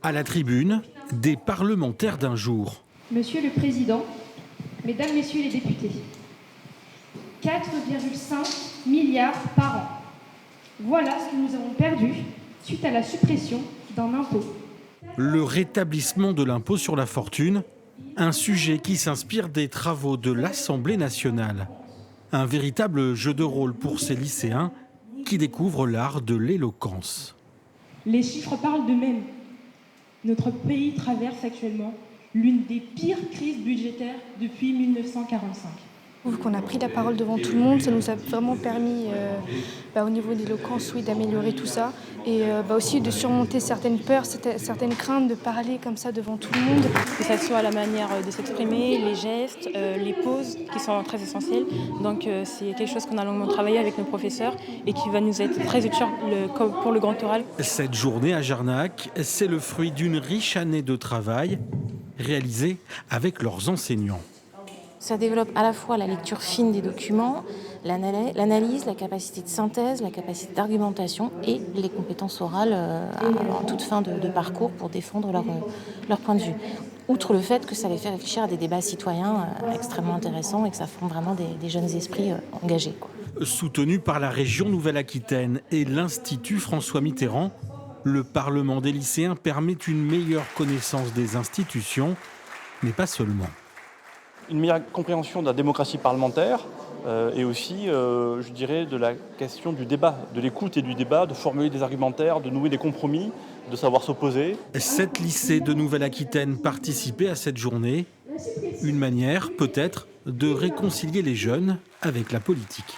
À la tribune, des parlementaires d'un jour. Monsieur le Président, Mesdames, Messieurs les députés, 4,5 milliards par an. Voilà ce que nous avons perdu suite à la suppression d'un impôt. Le rétablissement de l'impôt sur la fortune, un sujet qui s'inspire des travaux de l'Assemblée nationale. Un véritable jeu de rôle pour ces lycéens qui découvrent l'art de l'éloquence. Les chiffres parlent d'eux-mêmes. Notre pays traverse actuellement l'une des pires crises budgétaires depuis 1945. Je trouve qu'on a pris la parole devant tout le monde, ça nous a vraiment permis au niveau de l'éloquence d'améliorer tout ça et aussi de surmonter certaines peurs, certaines craintes de parler comme ça devant tout le monde. Que ce soit la manière de s'exprimer, les gestes, les pauses qui sont très essentielles. Donc c'est quelque chose qu'on a longuement travaillé avec nos professeurs et qui va nous être très utile pour le grand oral. Cette journée à Jarnac, c'est le fruit d'une riche année de travail réalisée avec leurs enseignants. Ça développe à la fois la lecture fine des documents, l'analyse, la capacité de synthèse, la capacité d'argumentation et les compétences orales en toute fin de parcours pour défendre leur point de vue. Outre le fait que ça les fait réfléchir à des débats citoyens extrêmement intéressants et que ça forme vraiment des jeunes esprits engagés. Soutenu par la région Nouvelle-Aquitaine et l'Institut François Mitterrand, le Parlement des lycéens permet une meilleure connaissance des institutions, mais pas seulement. Une meilleure compréhension de la démocratie parlementaire et aussi, je dirais, de la question du débat, de l'écoute et du débat, de formuler des argumentaires, de nouer des compromis, de savoir s'opposer. 7 lycées de Nouvelle-Aquitaine participaient à cette journée. Une manière, peut-être, de réconcilier les jeunes avec la politique.